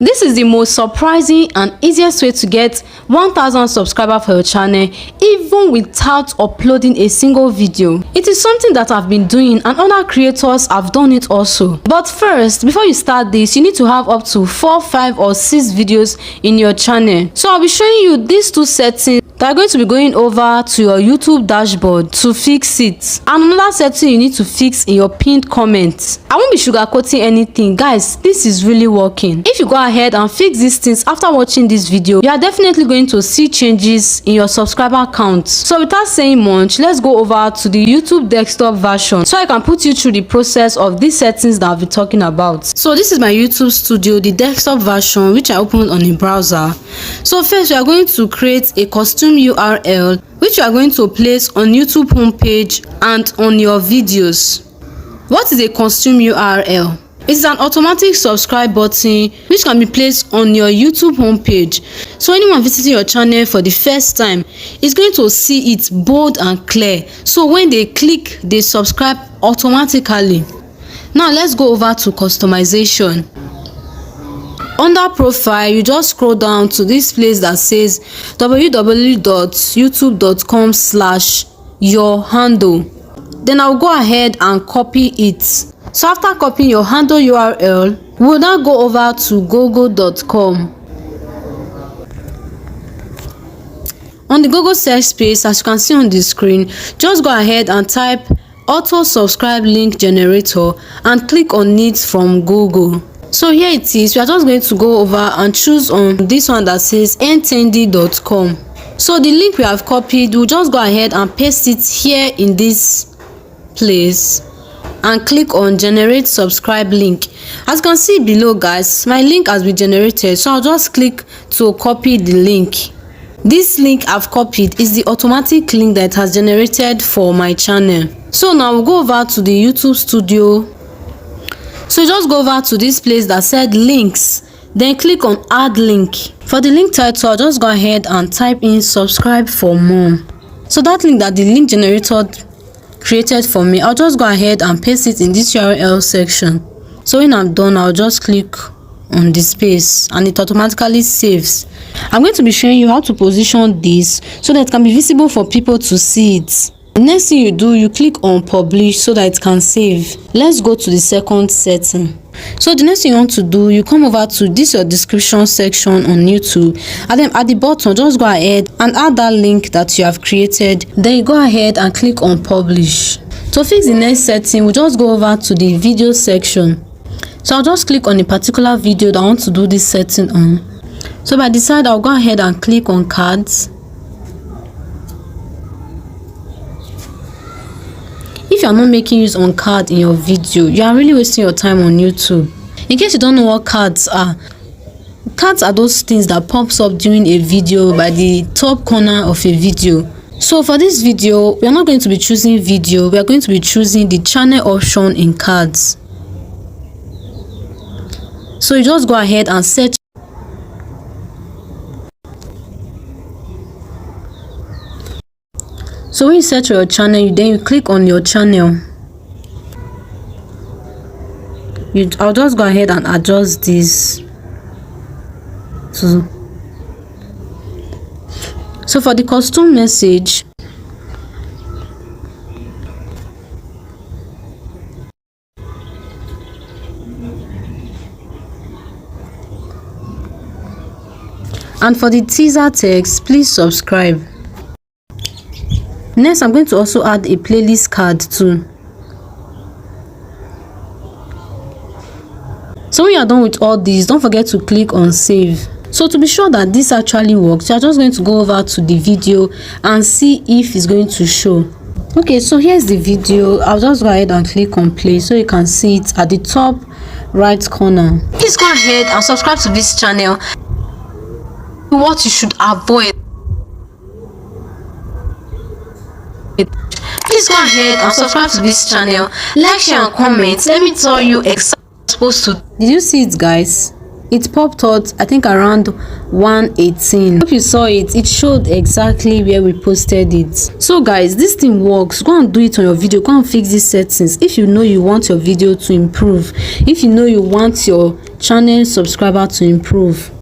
This is the most surprising and easiest way to get 1000 subscribers for your channel even without uploading a single video. It is something that I've been doing and other creators have done it also. But first, before you start this, you need to have up to 4, 5 or 6 videos in your channel. So I'll be showing you these two settings that are going to be going over to your YouTube dashboard to fix it. And another setting you need to fix in your pinned comments. I won't be sugarcoating anything, guys. This is really working. If you go ahead and fix these things after watching this video, you are definitely going to see changes in your subscriber count. So without saying much, let's go over to the YouTube desktop version so I can put you through the process of these settings that I'll be talking about. So this is my YouTube Studio, the desktop version, which I opened on a browser. So first we are going to create a custom URL which you are going to place on YouTube homepage and on your videos. What is a custom URL? It is an automatic subscribe button which can be placed on your YouTube homepage. So anyone visiting your channel for the first time is going to see it bold and clear. So when they click, they subscribe automatically. Now let's go over to customization. Under profile, you just scroll down to this place that says www.youtube.com/your-handle. Then I'll go ahead and copy it. So after copying your handle URL, we'll now go over to google.com. On the Google search space, as you can see on the screen, just go ahead and type auto subscribe link generator and click on it from Google. So here it is. We are just going to go over and choose on this one that says ntnd.com. So the link we have copied, we'll just go ahead and paste it here in this place and click on generate subscribe link. As you can see below, guys, my link has been generated, so I'll just click to copy the link. This link I've copied is the automatic link that has generated for my channel. So now we'll go over to the YouTube Studio. So just go over to this place that said links, then click on add link. For the link title, just go ahead and type in subscribe for more. So that link that the link generator created for me, I'll just go ahead and paste it in this URL section. So when I'm done, I'll just click on the space and it automatically saves. I'm going to be showing you how to position this so that it can be visible for people to see it. The next thing you do, you click on publish so that it can save. Let's go to the second setting. So the next thing you want to do, you come over to this your description section on YouTube, and then at the bottom just go ahead and add that link that you have created. Then you go ahead and click on publish. To fix the next setting, we just go over to the video section. So I'll just click on a particular video that I want to do this setting on. So by the side, I'll go ahead and click on cards. If you are not making use on card in your video, you are really wasting your time on YouTube. In case you don't know what cards are those things that pops up during a video by the top corner of a video. So for this video, we are not going to be choosing video, we are going to be choosing the channel option in cards. So you just go ahead and search. So when you search for your channel, then you click on your channel. I'll just go ahead and adjust this. So for the custom message, and for the teaser text, please subscribe. Next, I'm going to also add a playlist card too. So when you are done with all these, don't forget to click on save. So to be sure that this actually works, you are just going to go over to the video and see if it's going to show. Okay, so here's the video. I'll just go ahead and click on play so you can see it at the top right corner. Please go ahead and subscribe to this channel. What you should avoid. Please go ahead and subscribe to this channel, like, share and comment. Let me tell you exactly what you're supposed to. Did you see it, guys? it popped out, I think around 118. Hope you saw it. It showed exactly where we posted it. So guys, this thing works. Go and do it on your video. Go and fix these settings if you know you want your video to improve, if you know you want your channel subscriber to improve.